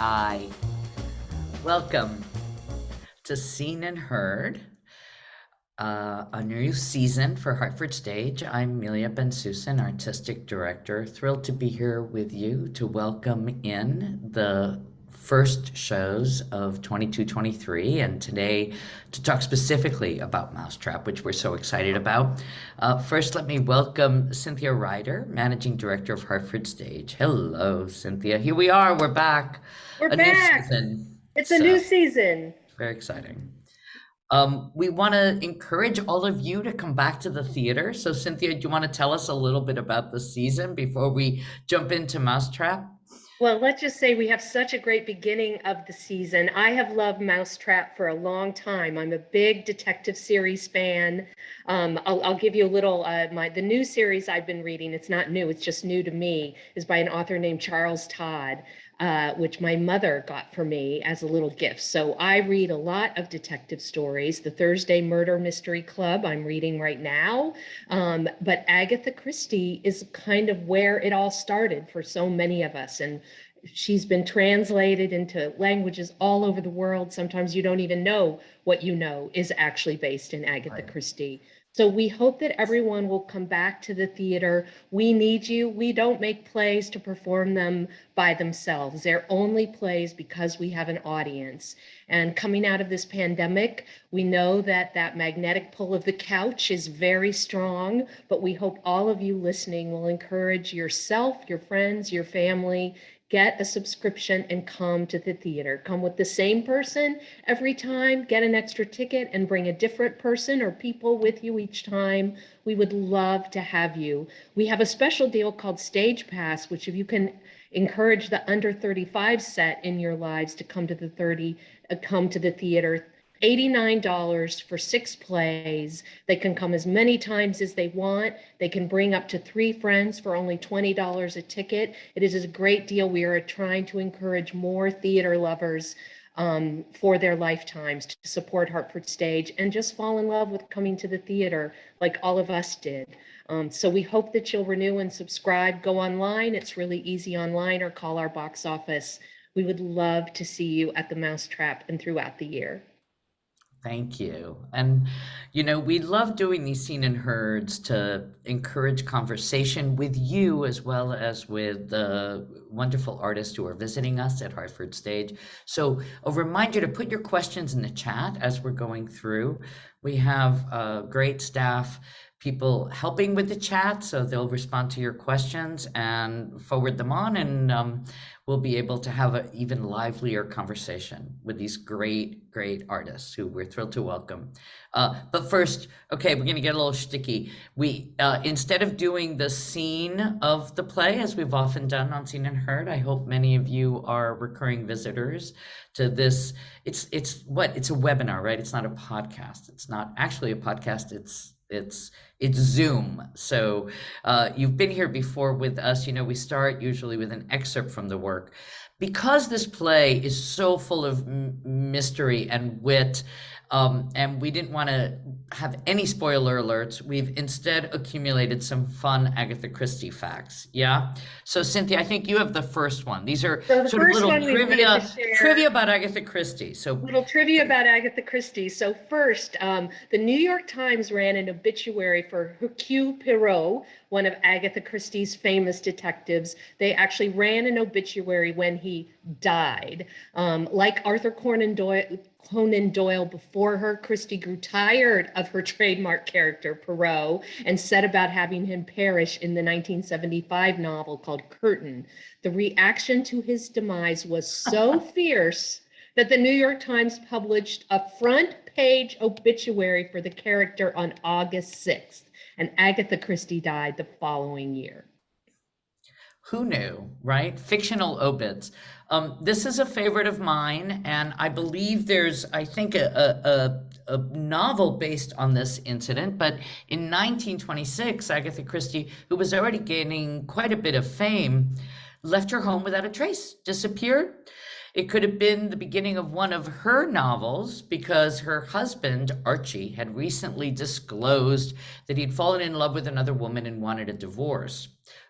Hi. Welcome to Seen and Heard, a new season for Hartford Stage. I'm Melia Bensussen, Artistic Director. Thrilled to be here with you to welcome in the first shows of 22-23, and today to talk specifically about Mousetrap, which we're so excited about. First, let me welcome Cynthia Ryder, Managing Director of Hartford Stage. Hello, Cynthia. Here we are. We're back. We're A new back. season. It's a new So season. very exciting. We want to encourage all of you to come back to the theater. So, Cynthia, do you want to tell us a little bit about the season before we jump into Mousetrap? Well, let's just say we have such a great beginning of the season. I have loved Mousetrap for a long time. I'm a big detective series fan. I'll give you a little, the new series I've been reading, it's not new, it's just new to me, is by an author named Charles Todd, which my mother got for me as a little gift. So I read a lot of detective stories. The Thursday Murder Mystery Club I'm reading right now. But Agatha Christie is kind of where it all started for so many of us. And she's been translated into languages all over the world. Sometimes you don't even know what you know is actually based in Agatha Right. Christie. So we hope that everyone will come back to the theater. We need you. We don't make plays to perform them by themselves. They're only plays because we have an audience. And coming out of this pandemic, we know that that magnetic pull of the couch is very strong, but we hope all of you listening will encourage yourself, your friends, your family, get a subscription and come to the theater. Come with the same person every time, get an extra ticket and bring a different person or people with you each time. We would love to have you. We have a special deal called Stage Pass, which if you can encourage the under 35 set in your lives to come to the theater. $89 for 6 plays. They can come as many times as they want. They can bring up to 3 friends for only $20 a ticket. It is a great deal. We are trying to encourage more theater lovers for their lifetimes to support Hartford Stage and just fall in love with coming to the theater like all of us did. So we hope that you'll renew and subscribe. Go online. It's really easy online, or call our box office. We would love to see you at the Mousetrap and throughout the year. Thank you. And, we love doing these seen and heards to encourage conversation with you as well as with the wonderful artists who are visiting us at Hartford Stage. So a reminder to put your questions in the chat as we're going through. We have great staff, people helping with the chat, so they'll respond to your questions and forward them on, and we'll be able to have an even livelier conversation with these great artists who we're thrilled to welcome. But first, okay, we're gonna get a little shticky. We, instead of doing the scene of the play, as we've often done on Seen and Heard, I hope many of you are recurring visitors to this. It's a webinar, right? It's not a podcast. It's not actually a podcast. It's Zoom. So you've been here before with us. We start usually with an excerpt from the work. Because this play is so full of mystery and wit, and we didn't want to have any spoiler alerts, we've instead accumulated some fun Agatha Christie facts. Yeah. So Cynthia, I think you have the first one. These are So the sort of first little one we wanted to trivia share, about Agatha Christie. So little trivia about Agatha Christie. So first, the New York Times ran an obituary for Hercule Poirot, one of Agatha Christie's famous detectives. They actually ran an obituary when he died. Like Arthur Conan Doyle before her, Christie grew tired of her trademark character, Poirot, and set about having him perish in the 1975 novel called Curtain. The reaction to his demise was so fierce that the New York Times published a front page obituary for the character on August 6th, and Agatha Christie died the following year. who knew, right? Fictional obits. This is a favorite of mine, and I believe there's, I think, a novel based on this incident. But in 1926, Agatha Christie, who was already gaining quite a bit of fame, left her home without a trace, disappeared. It could have been the beginning of one of her novels because her husband, Archie, had recently disclosed that he'd fallen in love with another woman and wanted a divorce.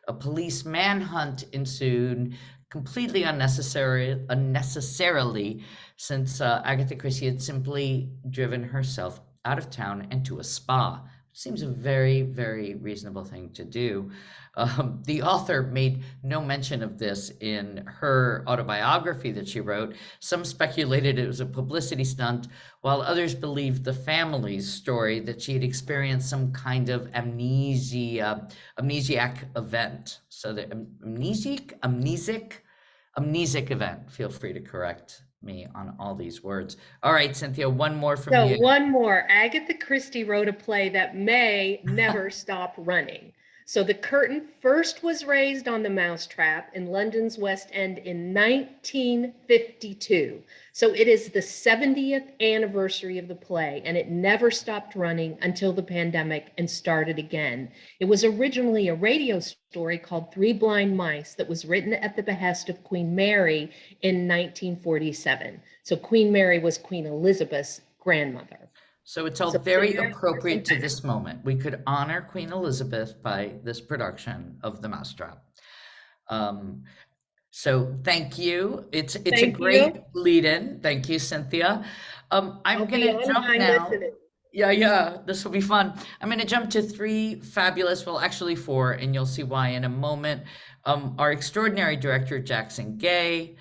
A police manhunt ensued, completely unnecessarily, since Agatha Christie had simply driven herself out of town and to a spa. Seems a very, very reasonable thing to do. The author made no mention of this in her autobiography that she wrote. Some speculated it was a publicity stunt, while others believed the family's story that she had experienced some kind of amnesiac event. So the amnesic event. Feel free to correct me on all these words. All right, Cynthia, one more from So you. one more. Agatha Christie wrote a play that may never stop running. So the curtain first was raised on the Mousetrap in London's West End in 1952. So it is the 70th anniversary of the play, and it never stopped running until the pandemic and started again. It was originally a radio story called Three Blind Mice that was written at the behest of Queen Mary in 1947. So Queen Mary was Queen Elizabeth's grandmother. So it's all So very there's appropriate to some this moment. We could honor Queen Elizabeth by this production of The Mousetrap. So thank you. It's a Thank great you. lead-in. Thank you, Cynthia. I'm I'll be gonna jump online now. listening. Yeah, this will be fun. I'm gonna jump to three fabulous, well, actually four, and you'll see why in a moment. Our extraordinary director, Jackson Gay,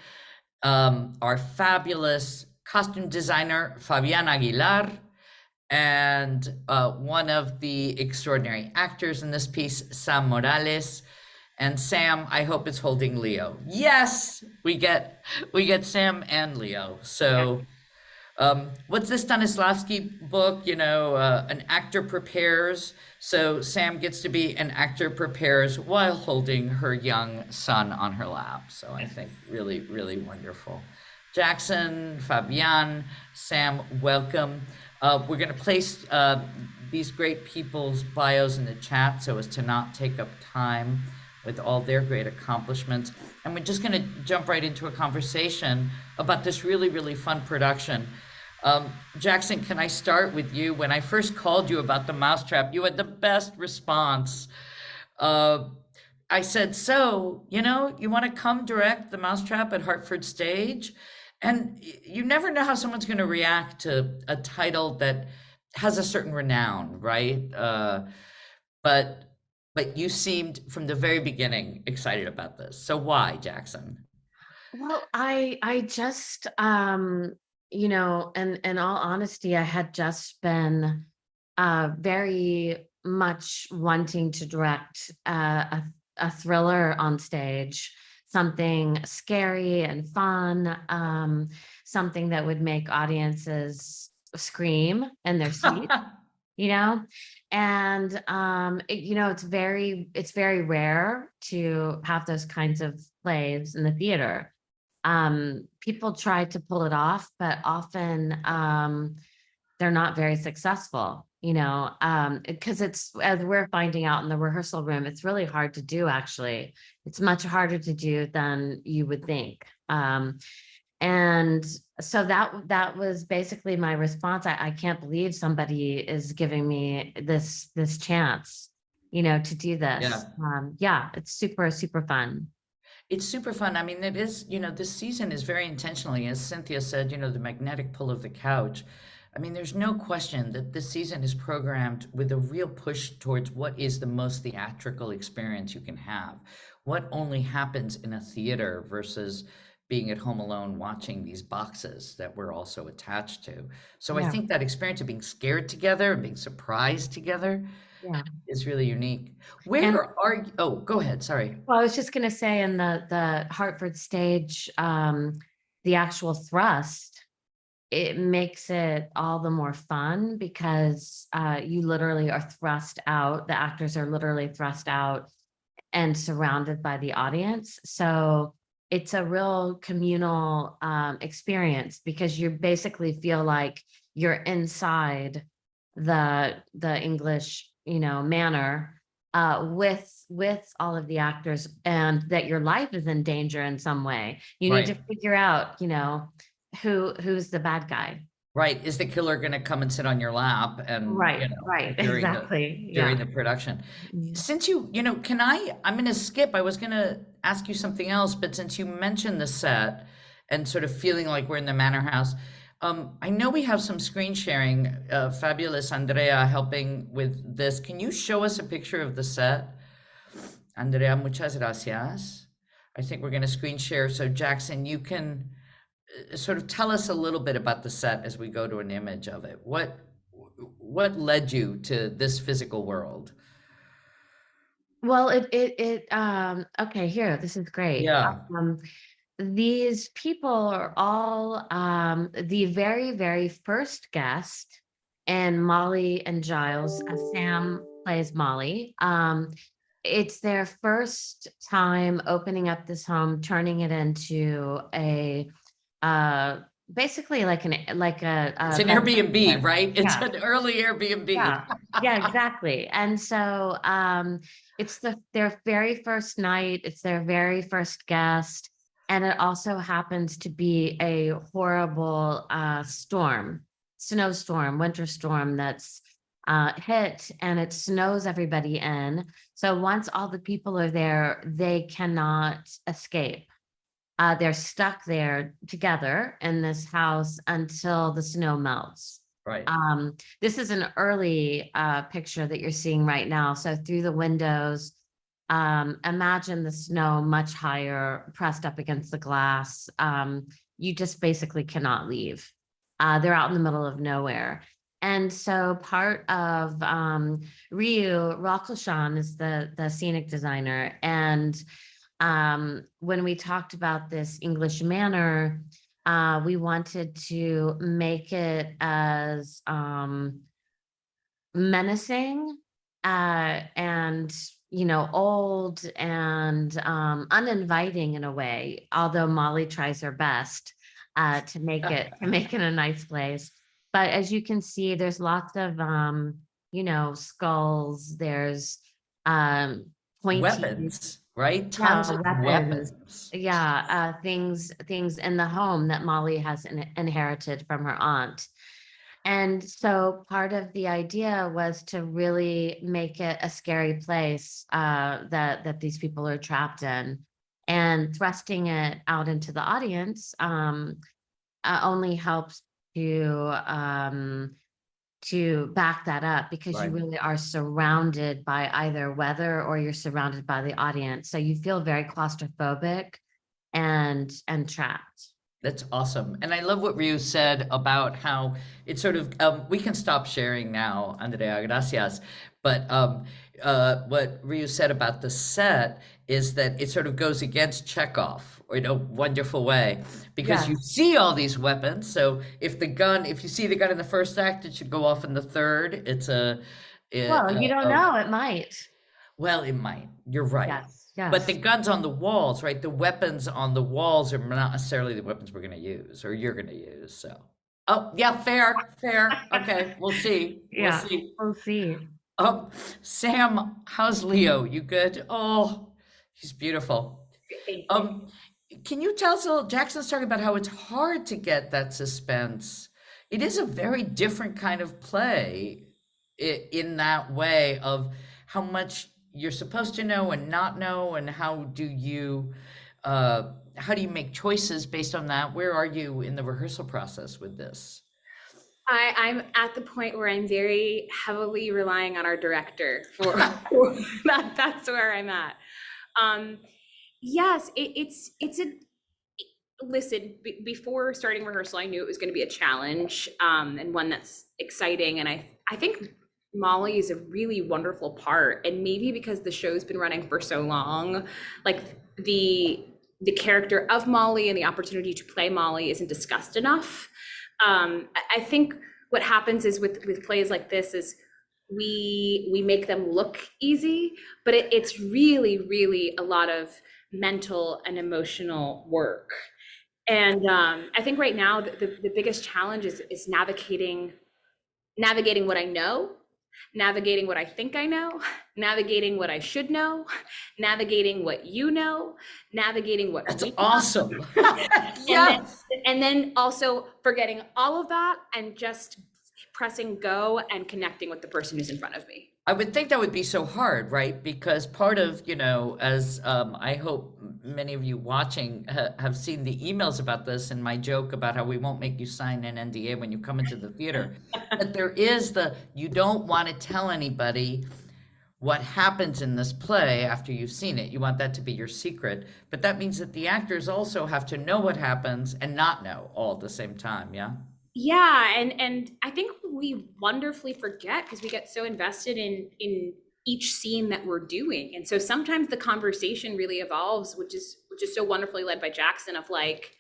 our fabulous costume designer, Fabian Aguilar, and one of the extraordinary actors in this piece, Sam Morales. And Sam, I hope, is holding Leo. Yes, we get Sam and Leo. So, what's the Stanislavski book? You know, an actor prepares. So Sam gets to be an actor prepares while holding her young son on her lap. So I think really, really wonderful. Jackson, Fabian, Sam, welcome. We're going to place these great people's bios in the chat so as to not take up time with all their great accomplishments. And we're just going to jump right into a conversation about this really, really fun production. Jackson, can I start with you? When I first called you about The Mousetrap, you had the best response. I said, so, you know, you want to come direct The Mousetrap at Hartford Stage? And you never know how someone's going to react to a title that has a certain renown, right? But you seemed from the very beginning excited about this. So why, Jackson? Well, I just you know, and in all honesty, I had just been very much wanting to direct a thriller on stage, something scary and fun, something that would make audiences scream in their seats, you know. And you know, it's very rare to have those kinds of plays in the theater. People try to pull it off, but often they're not very successful, you know, because it's, as we're finding out in the rehearsal room, it's really hard to do, actually. It's much harder to do than you would think. And so that was basically my response. I can't believe somebody is giving me this chance, you know, to do this. Yeah, it's super, super fun. It's super fun. I mean, it is, you know, this season is very intentionally, as Cynthia said, you know, the magnetic pull of the couch. I mean, there's no question that this season is programmed with a real push towards what is the most theatrical experience you can have. What only happens in a theater versus being at home alone watching these boxes that we're also attached to. So I think that experience of being scared together and being surprised together is really unique. Where are you? Oh, go ahead. Sorry. Well, I was just going to say, in the Hartford Stage, the actual thrust, it makes it all the more fun because you literally are thrust out. The actors are literally thrust out and surrounded by the audience. So it's a real communal experience because you basically feel like you're inside the English, you know, manor with all of the actors, and that your life is in danger in some way. You need to figure out, you know, who's the bad guy. Right. Is the killer going to come and sit on your lap and you know, exactly during the production? Since I'm going to skip, I was going to ask you something else, but since you mentioned the set and sort of feeling like we're in the manor house, I know we have some screen sharing. Fabulous Andrea helping with this. Can you show us a picture of the set? Andrea, muchas gracias. I think we're going to screen share. So Jackson, you can sort of tell us a little bit about the set as we go to an image of it. What led you to this physical world? Well, okay, here, this is great. Yeah. These people are all the very, very first guest, and Mollie and Giles, Sam plays Mollie. It's their first time opening up this home, turning it into a basically like It's a an bed and Airbnb, breakfast. right? It's Yeah. an early Airbnb. Yeah, yeah, exactly. And so it's their very first night, it's their very first guest, and it also happens to be a horrible snowstorm, winter storm that's hit, and it snows everybody in. So once all the people are there, they cannot escape. They're stuck there together in this house until the snow melts. Right. This is an early picture that you're seeing right now. So through the windows, imagine the snow much higher, pressed up against the glass. You just basically cannot leave. They're out in the middle of nowhere. And so part of Ryu Rakushan is the scenic designer. And when we talked about this English manor, we wanted to make it as menacing and old and uninviting in a way, although Mollie tries her best to make it a nice place. But as you can see, there's lots of skulls, there's pointy Weapons, right? Tons of weapons. weapons. Yeah, things in the home that Mollie has inherited from her aunt. And so part of the idea was to really make it a scary place that these people are trapped in, and thrusting it out into the audience only helps to back that up, because you Right. really are surrounded by either weather or you're surrounded by the audience. So you feel very claustrophobic and trapped. That's awesome. And I love what Ryu said about how it's sort of, we can stop sharing now, Andrea, gracias. But what Ryu said about the set is that it sort of goes against Chekhov in a wonderful way, because you Yes. see all these weapons. So if you see the gun in the first act, it should go off in the third. Well, you don't know, it might. Well, it might. You're right. Yes, But the yes. guns on the walls, right? The weapons on the walls are not necessarily the weapons we're going to use or you're going to use. So, oh, yeah, fair, fair. Okay, we'll see. We'll Yeah, see. we'll see. Um, Sam, how's Leo? You good? Oh, he's beautiful. Thank you. Can you tell us a little? Jackson's talking about how it's hard to get that suspense. It is a very different kind of play in that way of how much you're supposed to know and not know, and how do you make choices based on that? Where are you in the rehearsal process with this? I'm at the point where I'm very heavily relying on our director for that's where I'm at. Yes, it's a listen. Before starting rehearsal, I knew it was going to be a challenge, and one that's exciting. And I think Mollie is a really wonderful part, and maybe because the show's been running for so long, like the character of Mollie and the opportunity to play Mollie isn't discussed enough. I think what happens is with plays like this is we make them look easy, but it's really a lot of mental and emotional work. And I think right now the biggest challenge is navigating what I know, navigating what I think I know, navigating what I should know, navigating what you know, navigating what That's we awesome. Yes. And then also forgetting all of that and just pressing go and connecting with the person who's in front of me. I would think that would be so hard, right? Because part of, as I hope many of you watching have seen the emails about this and my joke about how we won't make you sign an NDA when you come into the theater. But there is you don't want to tell anybody what happens in this play after you've seen it. You want that to be your secret. But that means that the actors also have to know what happens and not know all at the same time, yeah? Yeah, and I think we wonderfully forget because we get so invested in each scene that we're doing. And so sometimes the conversation really evolves, which is so wonderfully led by Jackson of like,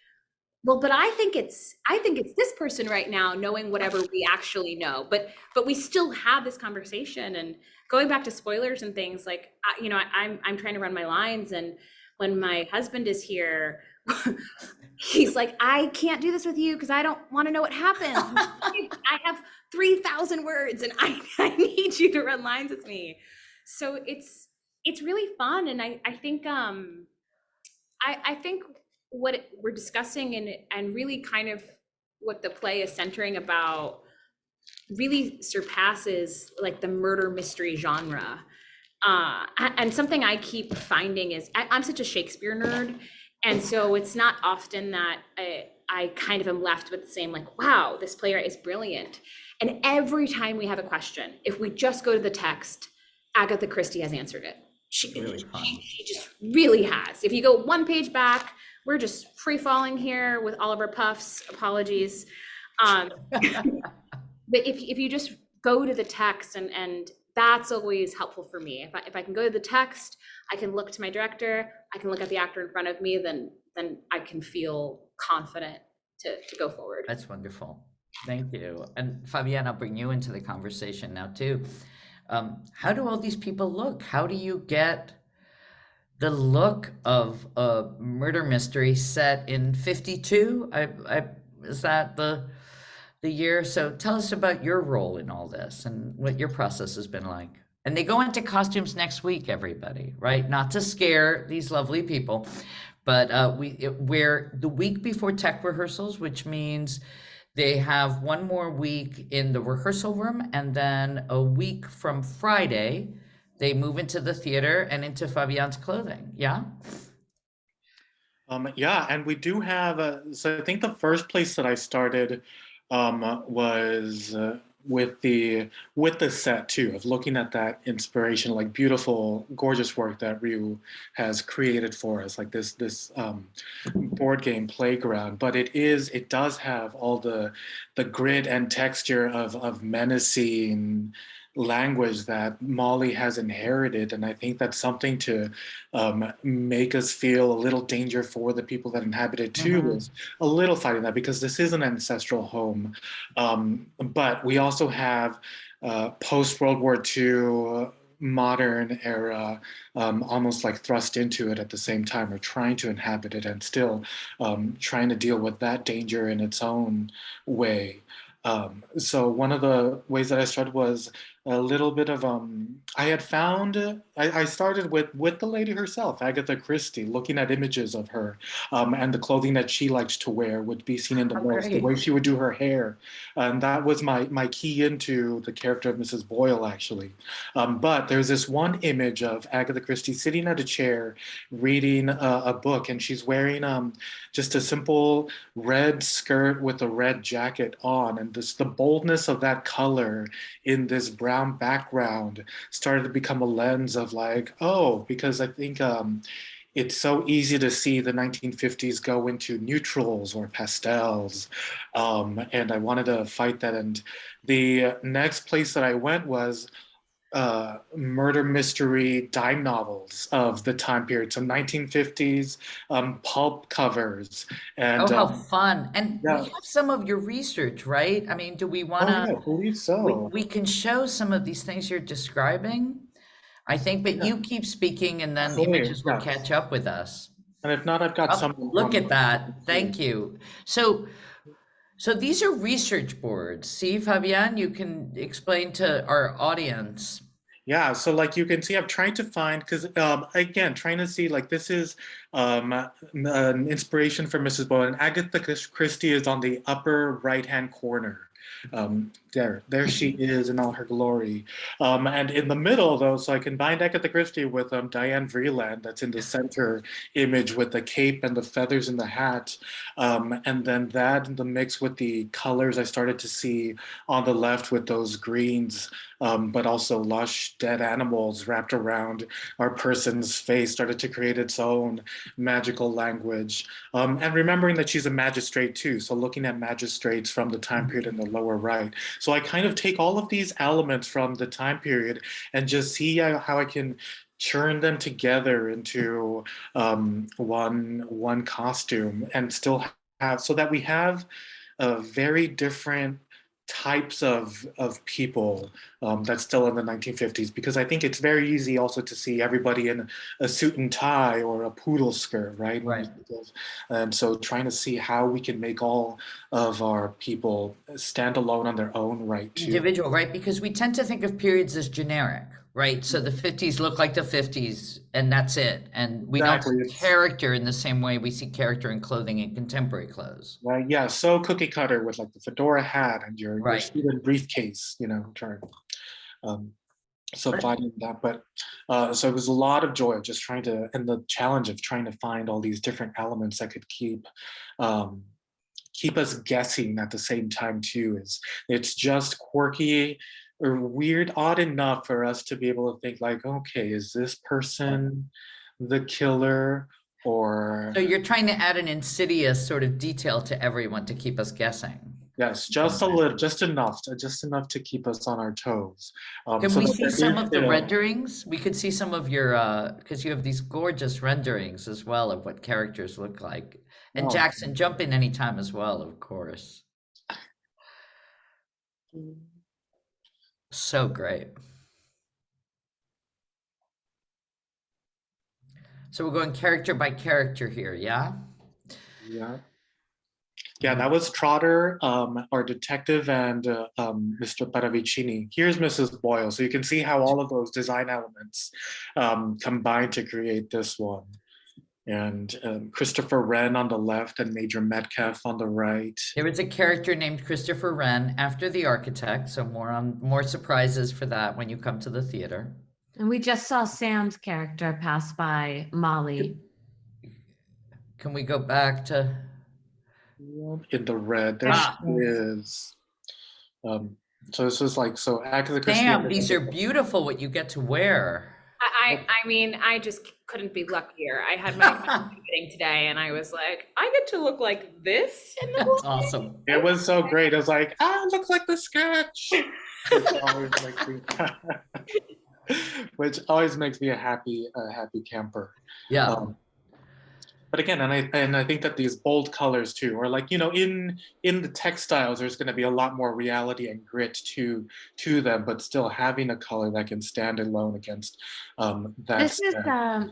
well, but I think it's this person right now, knowing whatever we actually know. But we still have this conversation. And going back to spoilers and things, like I'm trying to run my lines, and when my husband is here, he's like, I can't do this with you because I don't want to know what happens. I have 3,000 words, and I need you to run lines with me. So it's really fun, and I think I think we're discussing and really kind of what the play is centering about really surpasses like the murder mystery genre. And something I keep finding is I'm such a Shakespeare nerd, and so it's not often that I kind of am left with the same like, wow, this playwright is brilliant. And every time we have a question, if we just go to the text, Agatha Christie has answered it. Really fun. She just really has. If you go one page back, we're just free falling here with all of our puffs. Apologies. But if you just go to the text, and that's always helpful for me. If I can go to the text, I can look to my director, I can look at the actor in front of me, then I can feel confident to go forward. That's wonderful. Thank you. And Fabienne, I'll bring you into the conversation now too. How do all these people look? How do you get the look of a murder mystery set in 52? Is that the year? So tell us about your role in all this and what your process has been like. And they go into costumes next week, everybody, right? Not to scare these lovely people, but we're the week before tech rehearsals, which means they have one more week in the rehearsal room, and then a week from Friday, they move into the theater and into Fabienne's clothing. Yeah. Yeah, and we do have. So I think the first place that I started was with the set too, of looking at that inspiration, like beautiful, gorgeous work that Ryu has created for us, like this board game playground. But it does have all the grit and texture of menacing language that Mollie has inherited, and I think that's something to make us feel a little danger for the people that inhabit it too, is a little fighting that, because this is an ancestral home, but we also have post-World War II modern era almost like thrust into it at the same time, or trying to inhabit it and still trying to deal with that danger in its own way. So one of the ways that I started was a little bit of I had found I started with the lady herself, Agatha Christie, looking at images of her, and the clothing that she likes to wear would be seen in the most, the way she would do her hair, and that was my key into the character of Mrs. Boyle, actually. But there's this one image of Agatha Christie sitting at a chair reading a book, and she's wearing just a simple red skirt with a red jacket on, and the boldness of that color in this brown background started to become a lens of like, oh, because I think it's so easy to see the 1950s go into neutrals or pastels, and I wanted to fight that. And the next place that I went was murder mystery dime novels of the time period, so 1950s pulp covers. And oh, how fun. And yeah. we have some of your research, right? I mean, do we want to? Oh, yeah, I believe so. We can show some of these things you're describing, I think, but you keep speaking and then images will catch up with us. And if not, I've got some. Look at that. Thank you. So these are research boards. See, Fabienne, you can explain to our audience. Yeah, so like you can see, I'm trying to find, because again, trying to see, like, this is an inspiration for Mrs. Boyle, and Agatha Christie is on the upper right-hand corner. There she is in all her glory. And in the middle, though, so I combined Agatha Christie with Diane Vreeland, that's in the center image with the cape and the feathers in the hat. And then that in the mix with the colors I started to see on the left with those greens, but also lush dead animals wrapped around our person's face started to create its own magical language. And remembering that she's a magistrate too, so looking at magistrates from the time period in the lower right. So I kind of take all of these elements from the time period and just see how I can churn them together into one costume and still have, so that we have very different types of people that's still in the 1950s, because I think it's very easy also to see everybody in a suit and tie or a poodle skirt, right? Right. And so trying to see how we can make all of our people stand alone on their own right too. Individual, right? Because we tend to think of periods as generic, right? So the 50s look like the 50s and that's it. And we Exactly. don't see character in the same way we see character in clothing in contemporary clothes. Right, yeah, so cookie cutter with like the fedora hat and your Right. student briefcase, you know, turn. So fighting that, but so it was a lot of joy just trying to, and the challenge of trying to find all these different elements that could keep us guessing at the same time too. It's just quirky or weird, odd enough for us to be able to think like, okay, is this person the killer? Or So you're trying to add an insidious sort of detail to everyone to keep us guessing. yes, just a little, just enough to keep us on our toes. Can so we that see there some is of the still- renderings? We could see some of your, because you have these gorgeous renderings as well of what characters look like. And Oh. Jackson, jump in anytime as well, of course. So great. So we're going character by character here, yeah? Yeah. Yeah, that was Trotter, our detective, and Mr. Paravicini. Here's Mrs. Boyle. So you can see how all of those design elements combine to create this one. And Christopher Wren on the left and Major Metcalf on the right. There is a character named Christopher Wren after the architect, so more surprises for that when you come to the theater. And we just saw Sam's character pass by Mollie. Can we go back to In the red, there she is. So this was like, so Agatha Christie. Sam? These are beautiful what you get to wear. I mean, I just couldn't be luckier. I had my meeting today and I was like, I get to look like this in the That's awesome. It was so great. I was like, it looks like the sketch. Which always makes me a happy camper. Yeah. But again, and I think that these bold colors too, or like, you know, in the textiles, there's going to be a lot more reality and grit to them, but still having a color that can stand alone against that. This is,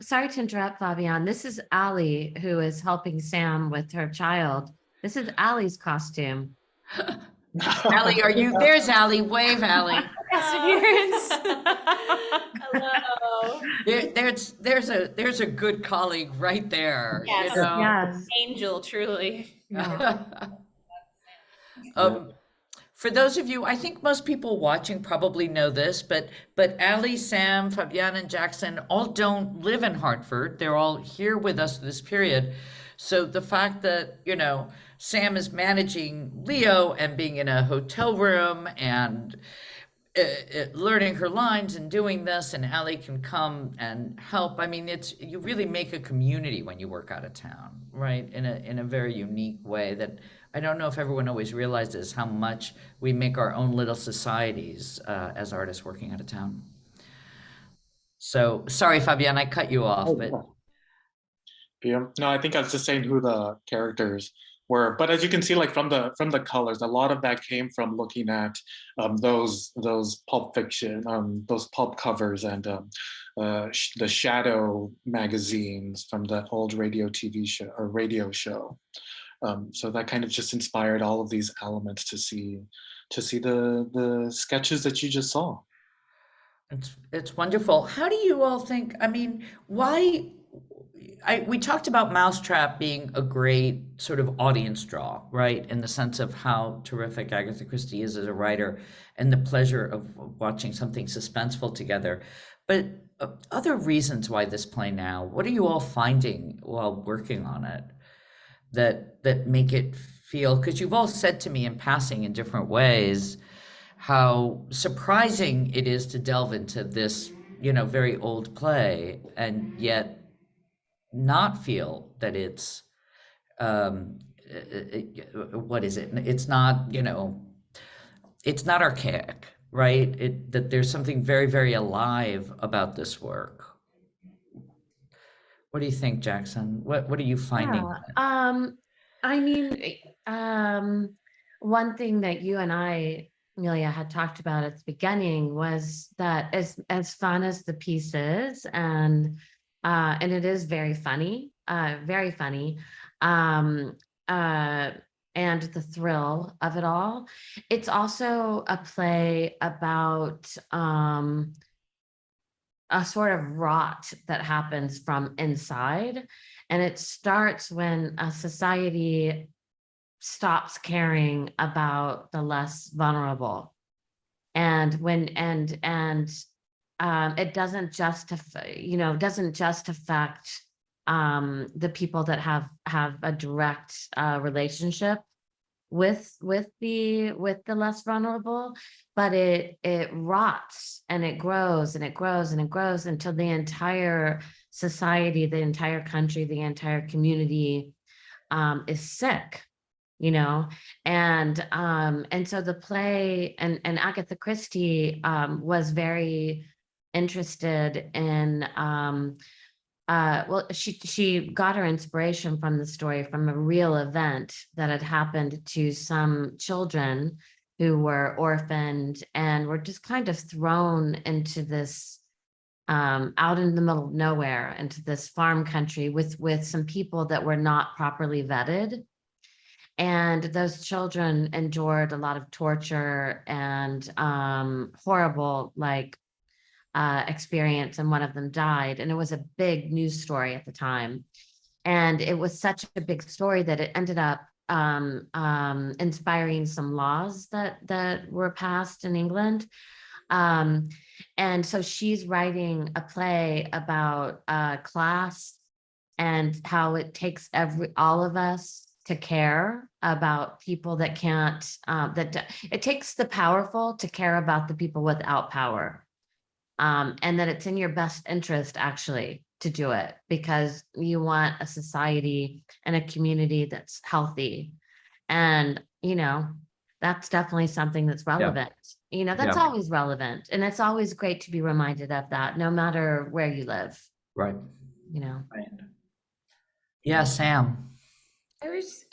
sorry to interrupt, Fabian. This is Allie, who is helping Sam with her child. This is Allie's costume. Allie, are you? There's Allie. Wave, Allie. Hello. There's a good colleague right there. Yes. You know? Yes. Angel, truly. For those of you, I think most people watching probably know this, but Allie, Sam, Fabian, and Jackson all don't live in Hartford. They're all here with us this period. So the fact that, you know, Sam is managing Leo and being in a hotel room and learning her lines and doing this, and Allie can come and help. I mean, you really make a community when you work out of town, right? In a very unique way that I don't know if everyone always realizes how much we make our own little societies as artists working out of town. So sorry, Fabian, I cut you off, but. Yeah. No, I think I was just saying who the characters were, but as you can see, like from the colors, a lot of that came from looking at those pulp fiction, those pulp covers, and the Shadow magazines from the old radio show. So that kind of just inspired all of these elements to see the sketches that you just saw. It's wonderful. How do you all think? I mean, why? we talked about Mousetrap being a great sort of audience draw, right? In the sense of how terrific Agatha Christie is as a writer and the pleasure of watching something suspenseful together. But other reasons why this play now, what are you all finding while working on it that make it feel, because you've all said to me in passing in different ways how surprising it is to delve into this, very old play and yet not feel that it's what is it? It's not, it's not archaic, right? That there's something very, very alive about this work. What do you think, Jackson? What are you finding? Yeah, I mean, one thing that you and I, Amelia, had talked about at the beginning was that as fun as the piece is, and it is very funny, um, uh, and the thrill of it all. It's also a play about a sort of rot that happens from inside. And it starts when a society stops caring about the less vulnerable. And when, and it doesn't just, doesn't just affect the people that have a direct relationship with the less vulnerable, but it rots and it grows and it grows and it grows until the entire society, the entire country, the entire community is sick, and so the play and Agatha Christie was very interested in well, she got her inspiration from the story from a real event that had happened to some children who were orphaned and were just kind of thrown into this out in the middle of nowhere, into this farm country with some people that were not properly vetted. And those children endured a lot of torture and horrible, experience, and one of them died. And it was a big news story at the time. And it was such a big story that it ended up inspiring some laws that were passed in England. And so she's writing a play about class and how it takes all of us to care about people that can't, it takes the powerful to care about the people without power. And that it's in your best interest actually to do it because you want a society and a community that's healthy. And, that's definitely something that's relevant. That's Yeah. always relevant. And it's always great to be reminded of that, no matter where you live, Right. Right. Yeah, Sam. I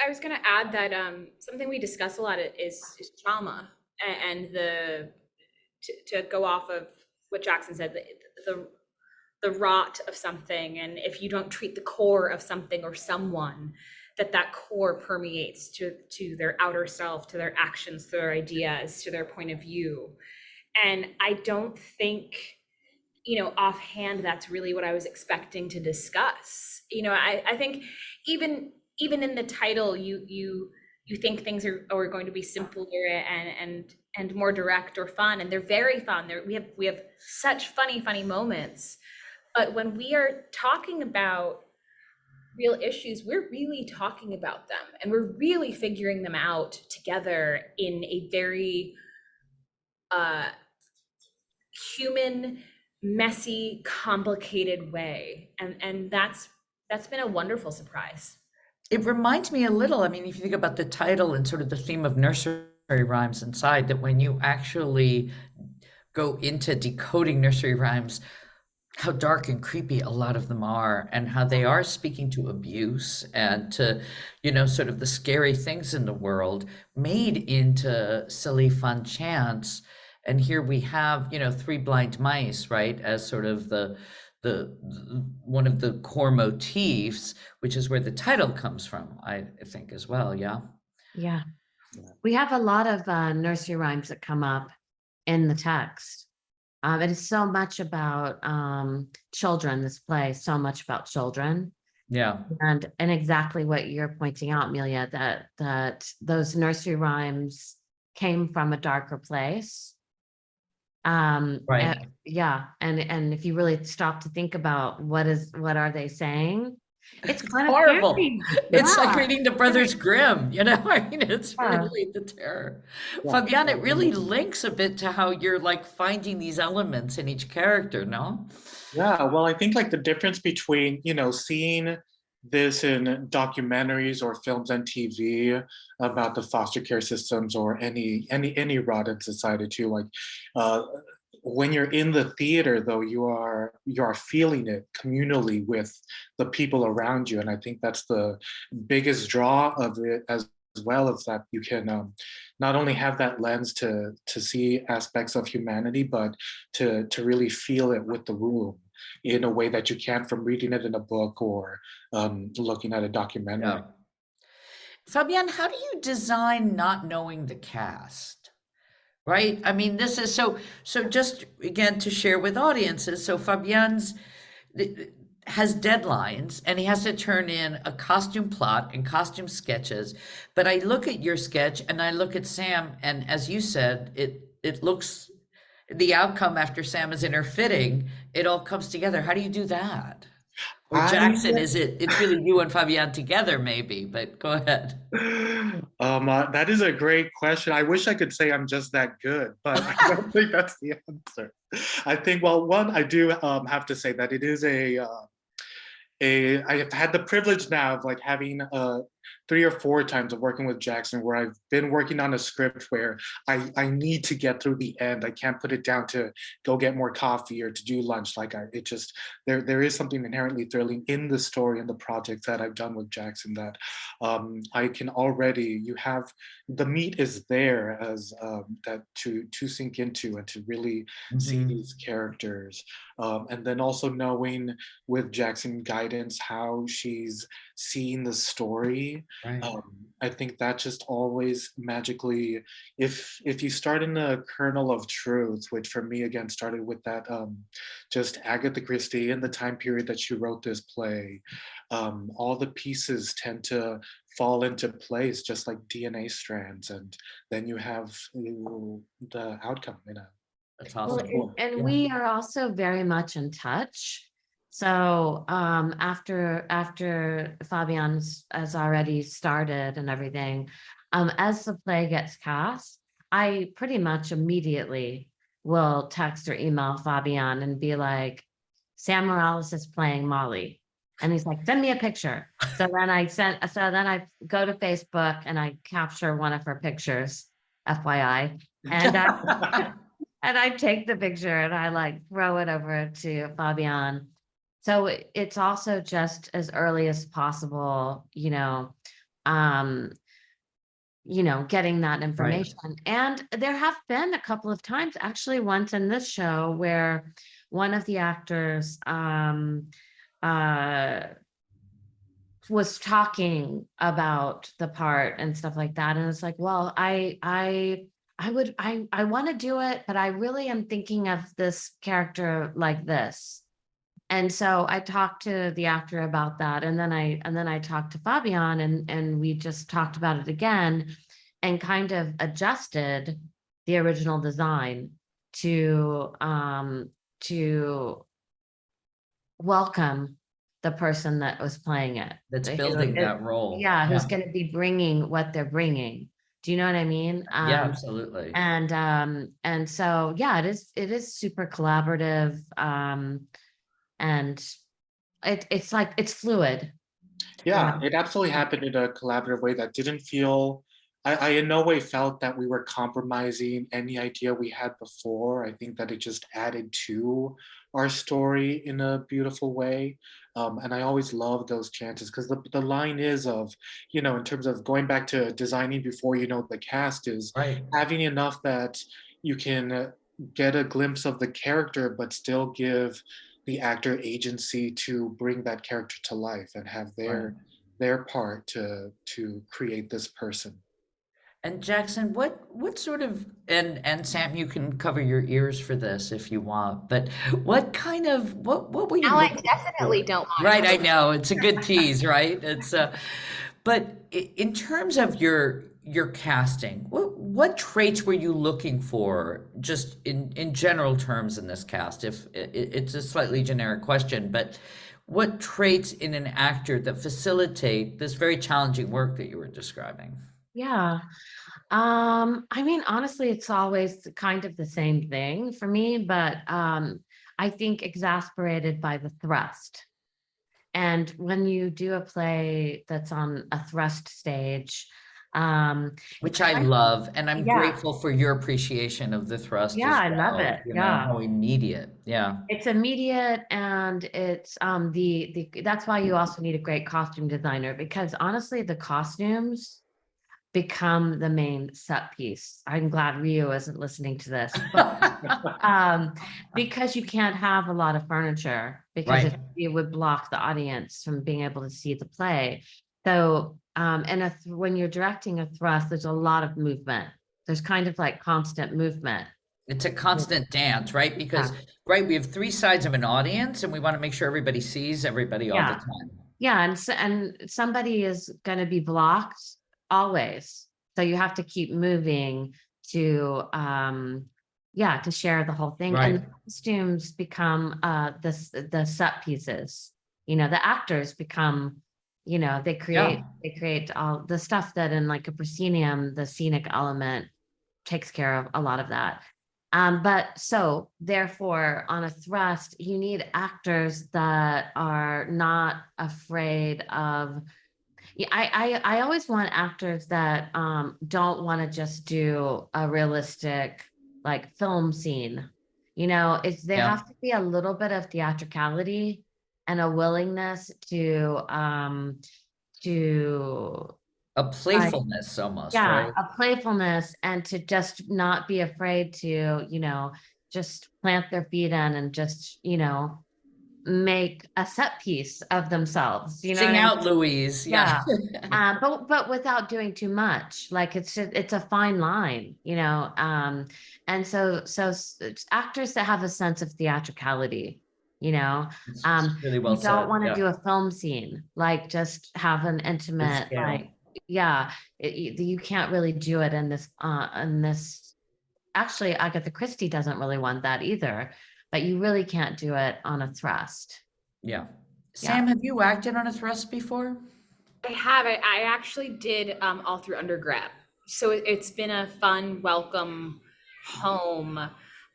was going to add that something we discuss a lot is trauma and to go off of what Jackson said, the rot of something, and if you don't treat the core of something or someone, that core permeates to their outer self, to their actions, to their ideas, to their point of view. And I don't think, offhand, that's really what I was expecting to discuss. I think even in the title, you think things are going to be simpler and more direct or fun, and they're very fun. We have such funny moments, but when we are talking about real issues, we're really talking about them, and we're really figuring them out together in a very human, messy, complicated way, and that's been a wonderful surprise. It reminds me a little, I mean, if you think about the title and sort of the theme of nursery rhymes inside, that when you actually go into decoding nursery rhymes, how dark and creepy a lot of them are, and how they are speaking to abuse and to, sort of the scary things in the world made into silly, fun chants. And here we have, three blind mice, right, as sort of the one of the core motifs, which is where the title comes from, I think, as well. Yeah. Yeah. We have a lot of nursery rhymes that come up in the text. It is so much about children, this play, so much about children. Yeah. And exactly what you're pointing out, Melia, that those nursery rhymes came from a darker place. Right. Yeah, and if you really stop to think about what are they saying, it's kind of Horrible. scary. It's like Yeah. reading the Brothers Grimm, you know? I mean, it's Yeah. really the terror. Yeah. Fabian, it really links a bit to how you're like finding these elements in each character, no? Yeah, well, I think like the difference between, seeing this in documentaries or films and TV about the foster care systems or any rot in society too, like uh, when you're in the theater though, you are feeling it communally with the people around you. And I think that's the biggest draw of it as well, is that you can not only have that lens to see aspects of humanity, but to really feel it with the room in a way that you can from reading it in a book or looking at a documentary. Yeah. Fabian, how do you design not knowing the cast? Right? I mean, this is so just again to share with audiences. So Fabian's has deadlines and he has to turn in a costume plot and costume sketches. But I look at your sketch and I look at Sam, and as you said, it looks the outcome after Sam is in her fitting, it all comes together. How do you do that? Or I Jackson, it's really you and Fabian together, maybe, but go ahead. that is a great question. I wish I could say I'm just that good, but I don't think that's the answer. I think, well, one, I do have to say that it is I have had the privilege now of like having 3 or 4 times of working with Jackson where I've been working on a script where I need to get through the end. I can't put it down to go get more coffee or to do lunch. Like it just there is something inherently thrilling in the story and the projects that I've done with Jackson that I can already, you have the meat is there as that to sink into and to really see Mhm. these characters, and then also knowing with Jackson guidance how she's seeing the story. Right. I think that just always magically, if you start in a kernel of truth, which for me again started with that just Agatha Christie and the time period that she wrote this play, all the pieces tend to fall into place just like DNA strands, and then you have the outcome in a That's Well, awesome. and Yeah. we are also very much in touch. So after Fabian's has already started and everything, as the play gets cast, I pretty much immediately will text or email Fabian and be like, Sam Morales is playing Mollie. And he's like, send me a picture. So then I go to Facebook and I capture one of her pictures, FYI. And and I take the picture and I like throw it over to Fabian. So it's also just as early as possible, um, getting that Right. information. And there have been a couple of times, actually once in this show, where one of the actors uh was talking about the part and stuff like that, and it's like, well, I want to do it, but I really am thinking of this character like this. And so I talked to the actor about that, and then I talked to Fabian, and we just talked about it again and kind of adjusted the original design to welcome the person that was playing it. That's Who building is, that role. yeah, who's Yeah. going to be bringing what they're bringing. Do you know what I mean? Yeah, absolutely. And so yeah, it is super collaborative. And it's like it's fluid. Yeah, Yeah. it absolutely happened in a collaborative way that didn't feel, I in no way felt that we were compromising any idea we had before. I think that it just added to our story in a beautiful way. And I always love those chances because the line is of, in terms of going back to designing before you know the cast, is Right. having enough that you can get a glimpse of the character, but still give the actor agency to bring that character to life and have Right. their part to create this person. And Jackson, what sort of, and Sam, you can cover your ears for this if you want, but what kind of what were you Now I looking definitely for? don't Right, I mind. know it's a good tease, right? It's but in terms of your casting, what traits were you looking for, just in general terms in this cast? If it's a slightly generic question, but what traits in an actor that facilitate this very challenging work that you were describing? Yeah. I mean, honestly, it's always kind of the same thing for me, but I think exasperated by the thrust. And when you do a play that's on a thrust stage, it's Which I kind love, and I'm yeah, grateful for your appreciation of the thrust yeah, as I love well, it. you know, Yeah. how immediate. Yeah. It's immediate and it's the that's why you also need a great costume designer because honestly the costumes become the main set piece. I'm glad Rio isn't listening to this, but um because you can't have a lot of furniture because Right. it would block the audience from being able to see the play. So and when you're directing a thrust, there's a lot of movement. There's kind of like constant movement. It's a constant dance, right? Because, Yeah. right, we have three sides of an audience and we want to make sure everybody sees everybody all the Yeah. time. Yeah, and somebody is gonna be blocked always. So you have to keep moving to yeah, to share the whole thing. And Right. the costumes become the set pieces. You know, the actors become, you know, Yeah. they create all the stuff that in like a proscenium, the scenic element takes care of a lot of that. But so therefore, on a thrust, you need actors that are not afraid of. Yeah, I always want actors that don't want to just do a realistic like film scene. You know, it's there Yeah. have to be a little bit of theatricality and a willingness to A like playfulness almost, yeah, right? a playfulness and to just not be afraid to, you know, just plant their feet in and just, you know, make a set piece of themselves. You know what Sing I mean? out, Louise. Yeah. Yeah. But without doing too much. Like it's a fine line, you know. And it's actors that have a sense of theatricality, you know. It's really well You don't said. want to Yeah. do a film scene, like just have an With intimate, scale. like yeah, you can't really do it in this. Actually, Agatha Christie doesn't really want that either, but you really can't do it on a thrust. Yeah. Yeah. Sam, have you acted on a thrust before? I have it. I actually did all through undergrad. So it's been a fun, welcome home. Um,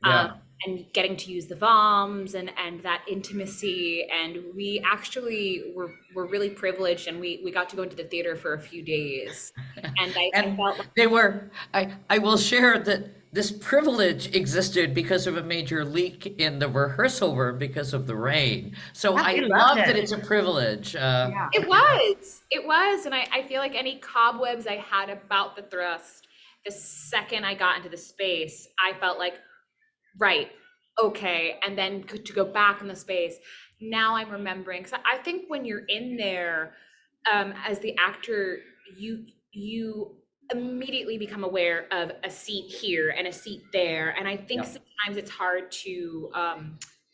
Yeah. and getting to use the VOMs and that intimacy. And we actually were really privileged and we got to go into the theater for a few days. And I And felt like, they were, I will share that this privilege existed because of a major leak in the rehearsal room because of the rain. So Yeah, I we loved love that it. it's a privilege. Yeah. it was. And I feel like any cobwebs I had about the thrust, the second I got into the space, I felt like, right, okay. And then to go back in the space, now I'm remembering. So I think when you're in there, as the actor, you immediately become aware of a seat here and a seat there. And I think Yeah. sometimes it's hard to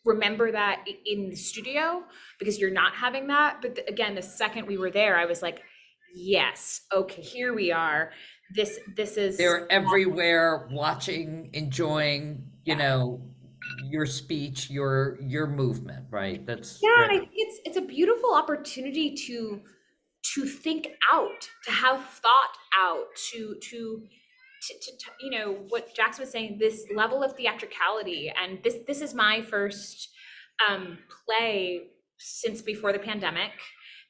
remember that in the studio because you're not having that. But again, the second we were there, I was like, yes, okay, here we are. This is They're everywhere watching, enjoying, you yeah. know, your speech, your movement, right? That's Yeah, great. and I think it's a beautiful opportunity to think out, to have thought out, to you know what Jackson was saying, this level of theatricality. And this is my first play since before the pandemic.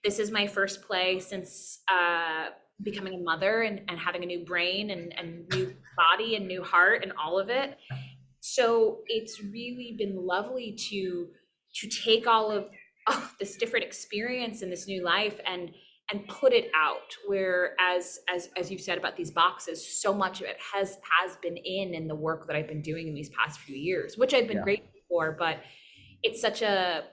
This is my first play since becoming a mother and having a new brain and new body and new heart and all of it. So it's really been lovely to take all of this different experience in this new life and put it out, where as you've said about these boxes, so much of it has been in the work that I've been doing in these past few years, which I've been Yeah. grateful for. But it's such a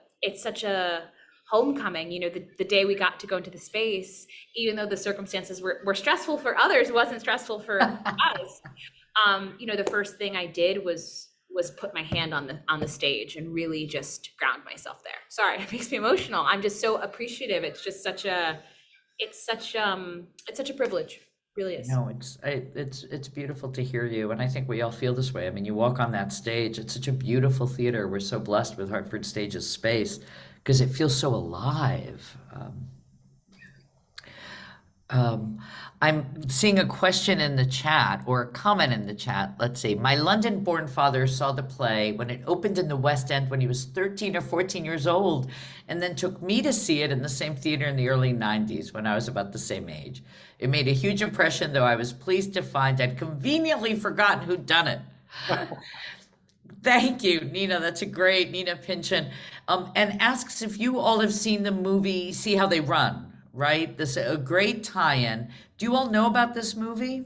homecoming, the day we got to go into the space, even though the circumstances were stressful for others, it wasn't stressful for us. The first thing I did was put my hand on the stage and really just ground myself there. Sorry, it makes me emotional. I'm just so appreciative. It's just such a privilege. It really is. No, it's beautiful to hear you, and I think we all feel this way. I mean, you walk on that stage, it's such a beautiful theater. We're so blessed with Hartford Stage's space because it feels so alive. I'm seeing a question in the chat or a comment in the chat. Let's see. My London-born father saw the play when it opened in the West End when he was 13 or 14 years old, and then took me to see it in the same theater in the early 90s when I was about the same age. It made a huge impression, though I was pleased to find I'd conveniently forgotten who'd done it. Thank you, Nina. That's a great, Nina Pynchon. And asks if you all have seen the movie See How They Run. Right? This is a great tie-in. Do you all know about this movie?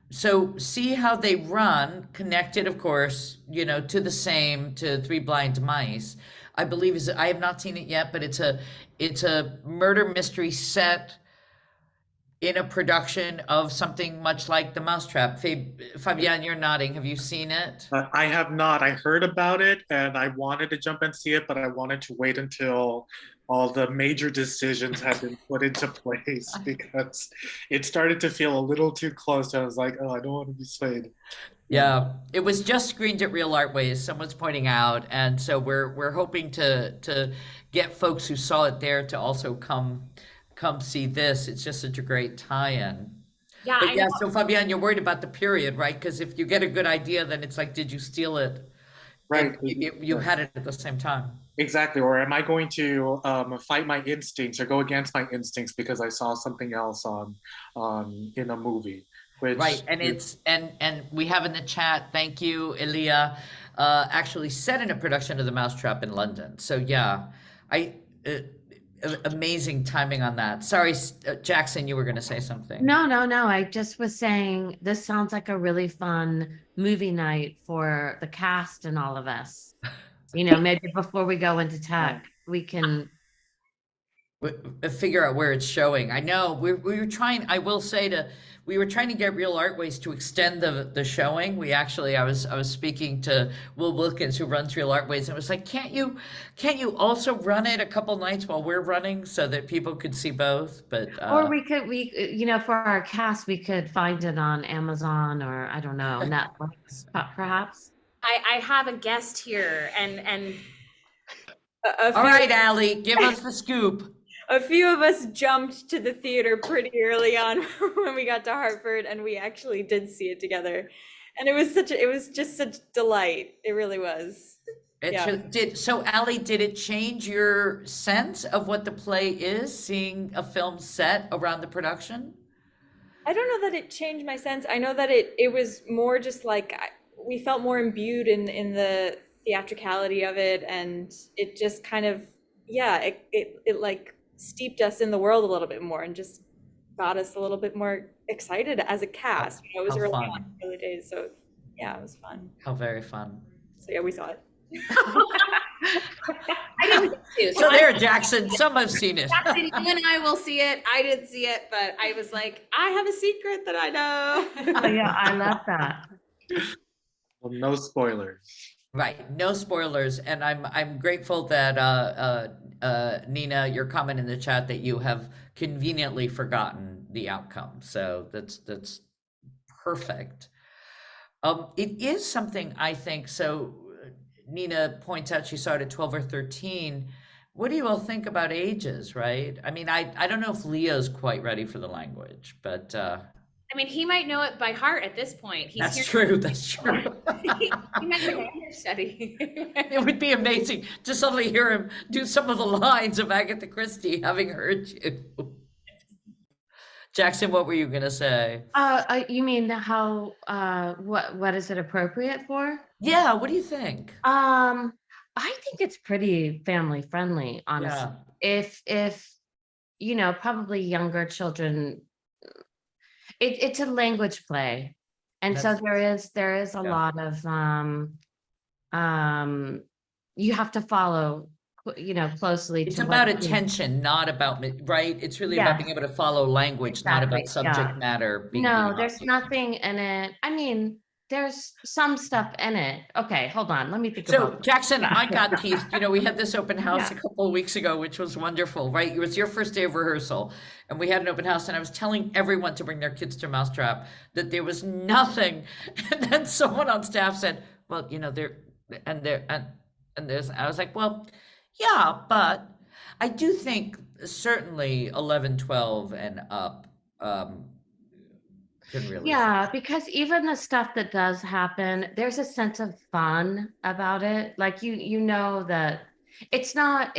So See How They Run, connected, of course, to Three Blind Mice, I believe I have not seen it yet, but it's a murder mystery set in a production of something much like the Mousetrap. Fabienne, you're nodding. Have you seen it? I have not. I heard about it and I wanted to jump and see it, but I wanted to wait until all the major decisions had been put into place because it started to feel a little too close. I was like, oh, I don't want to be swayed. Yeah, it was just screened at Real Artways, someone's pointing out, and so we're hoping to get folks who saw it there to also come see this. It's just such a great tie-in. Yeah, But yeah, so Fabienne, you're worried about the period, right? Because if you get a good idea, then it's like, did you steal it? Right. You had it at the same time. Exactly. Or am I going to fight my instincts or go against my instincts because I saw something else in a movie? Right, and it's and we have in the chat, thank you, Elia, actually set in a production of The Mousetrap in London. So yeah, amazing timing on that. Sorry, Jackson, you were going to say something. No. I just was saying this sounds like a really fun movie night for the cast and all of us. Maybe before we go into tech, we can figure out where it's showing. I know we were trying. I will say we were trying to get Real Artways to extend the showing. I was speaking to Will Wilkins, who runs Real Artways, and it was like, can't you also run it a couple nights while we're running so that people could see both? But or we for our cast we could find it on Amazon or I don't know, Netflix perhaps. I have a guest here, and all right, Allie, give us the scoop. A few of us jumped to the theater pretty early on when we got to Hartford, and we actually did see it together, and it was just such delight. It really was. So Allie, did it change your sense of what the play is, seeing a film set around the production? I don't know that it changed my sense. I know that it was more just like we felt more imbued in the theatricality of it, and it just kind of it like steeped us in the world a little bit more and just got us a little bit more excited as a cast. It was early days, so yeah, it was fun. How very fun. So yeah, we saw it. I didn't get to. So there, Jackson, some have seen it. Jackson, you and I will see it. I didn't see it, but I was like, I have a secret that I know. Oh, yeah, I love that. Well, no spoilers. Right, no spoilers, and I'm grateful that Nina, your comment in the chat that you have conveniently forgotten the outcome. So that's perfect. It is something I think. So Nina points out she saw it at 12 or 13. What do you all think about ages? Right? I mean, I don't know if Leo's quite ready for the language, but. I mean, he might know it by heart at this point. That's true. That's true. He might be understudy. It would be amazing to suddenly hear him do some of the lines of Agatha Christie, having heard you. Jackson, what were you gonna say? You mean how? What is it appropriate for? Yeah. What do you think? I think it's pretty family friendly, honestly. Yeah. If probably younger children. It's a language play, and so there is a lot of you have to follow closely It's to about what attention, not about, right? It's really about being Yes, able to follow language, not about exactly. subject Yeah. matter being No, beyond there's you. nothing in it. I mean, there's some stuff in it. Okay, hold on. Let me think So about Jackson, Yeah. I got teased. We had this open house Yeah. a couple of weeks ago, which was wonderful, right? It was your first day of rehearsal, and we had an open house, and I was telling everyone to bring their kids to Mousetrap that there was nothing. And then someone on staff said, "Well, there's." I was like, "Well, yeah, but I do think certainly 11, 12, and up can really." Yeah, because even the stuff that does happen, there's a sense of fun about it. Like you know that it's not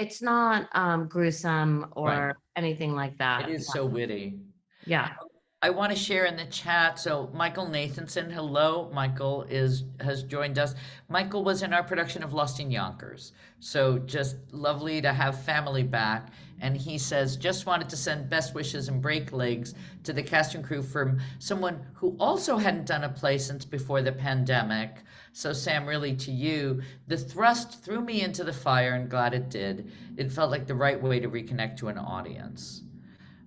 gruesome Right. or anything like It that. is so witty. Yeah. I want to share in the chat. So Michael Nathanson, hello. Michael has joined us. Michael was in our production of Lost in Yonkers. So just lovely to have family back. And he says, just wanted to send best wishes and break legs to the cast and crew from someone who also hadn't done a play since before the pandemic. So Sam, really to you, the thrust threw me into the fire and glad it did. It felt like the right way to reconnect to an audience.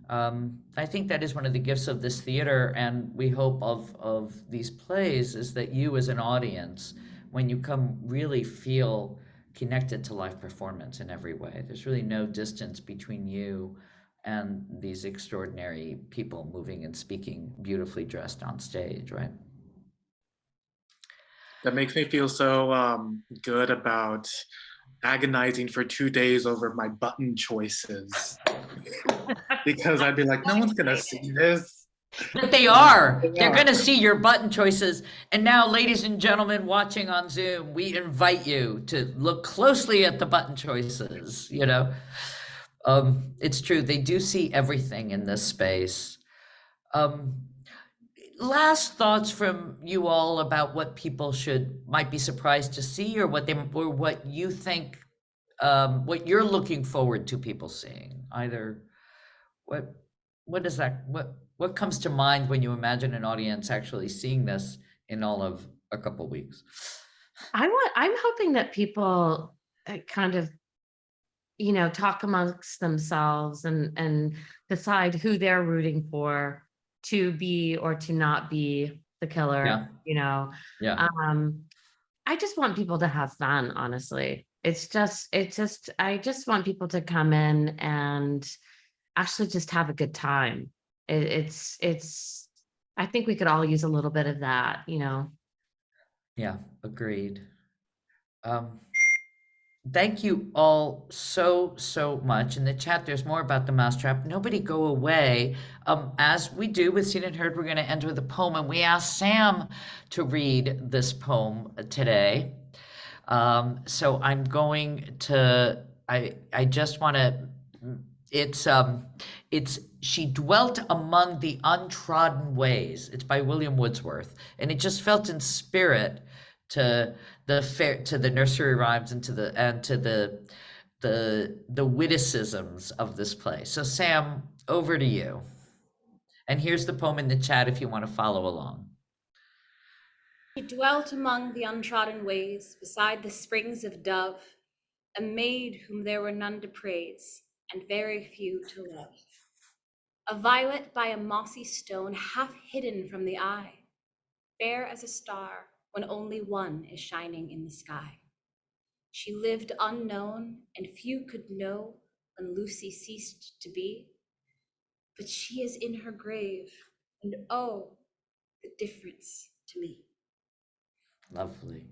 I think that is one of the gifts of this theater, and we hope of these plays, is that you as an audience, when you come, really feel connected to live performance in every way. There's really no distance between you and these extraordinary people moving and speaking beautifully dressed on stage, right? That makes me feel so good about agonizing for 2 days over my button choices. Because I'd be like, no one's gonna see this. But they are. They They're are. going to see your button choices. And now, ladies and gentlemen watching on Zoom, we invite you to look closely at the button choices. It's true. They do see everything in this space. Last thoughts from you all about what people might be surprised to see, or what you think, what you're looking forward to people seeing. Either what is that? What comes to mind when you imagine an audience actually seeing this in all of a couple weeks? I'm hoping that people kind of, talk amongst themselves and decide who they're rooting for to be or to not be the killer. Yeah. Yeah. I just want people to have fun, honestly. I just want people to come in and actually just have a good time. I think we could all use a little bit of that. Yeah, agreed. Thank you all so much. In the chat, there's more about the Mousetrap. Nobody go away. As we do with Seen and Heard, we're going to end with a poem, and we asked Sam to read this poem today. So I'm going to, I just want to, it's She Dwelt Among the Untrodden Ways. It's by William Wordsworth, and it just felt in spirit to the nursery rhymes and to the witticisms of this play. So Sam, over to you. And here's the poem in the chat if you want to follow along. She dwelt among the untrodden ways, beside the springs of Dove, a maid whom there were none to praise, and very few to love. A violet by a mossy stone, half hidden from the eye, fair as a star when only one is shining in the sky. She lived unknown, and few could know when Lucy ceased to be. But she is in her grave, and oh, the difference to me. Lovely.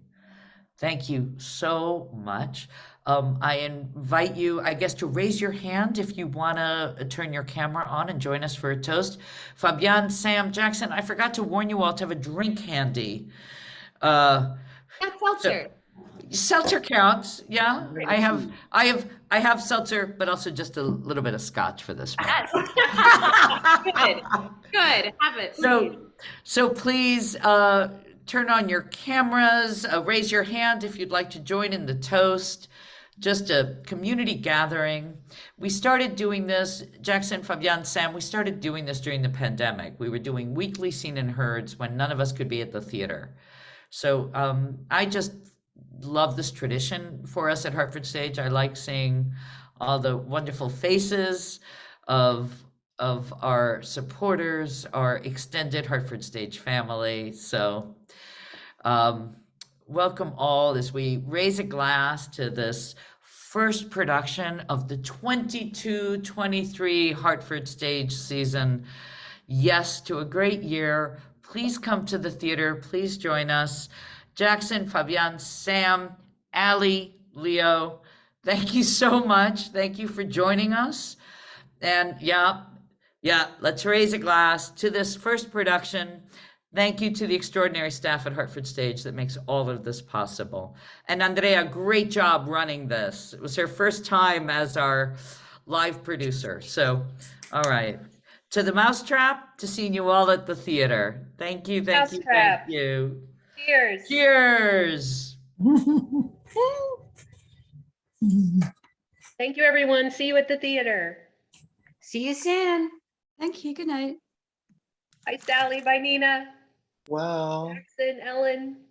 Thank you so much. I invite you, I guess, to raise your hand if you want to turn your camera on and join us for a toast. Fabian, Sam, Jackson, I forgot to warn you all to have a drink handy. That's seltzer. Seltzer counts, yeah. I have seltzer, but also just a little bit of scotch for this one. Good. Have it. So please turn on your cameras, raise your hand if you'd like to join in the toast. Just a community gathering. We started doing this, Jackson, Fabian, Sam, we started doing this during the pandemic. We were doing weekly Seen and Heards when none of us could be at the theater. So I just love this tradition for us at Hartford Stage. I like seeing all the wonderful faces of our supporters, our extended Hartford Stage family. So welcome all as we raise a glass to this first production of the 22-23 Hartford Stage season. Yes, to a great year. Please come to the theater. Please join us. Jackson, Fabian, Sam, Allie, Leo, thank you so much. Thank you for joining us. And yeah, let's raise a glass to this first production. Thank you to the extraordinary staff at Hartford Stage that makes all of this possible. And Andrea, great job running this. It was her first time as our live producer. So, all right. To the Mousetrap, to seeing you all at the theater. Thank you, thank you, thank Mousetrap. you. Cheers. Cheers. Thank you, everyone. See you at the theater. See you soon. Thank you. Good night. Bye, Sally. Bye, Nina. Well. Jackson, Ellen.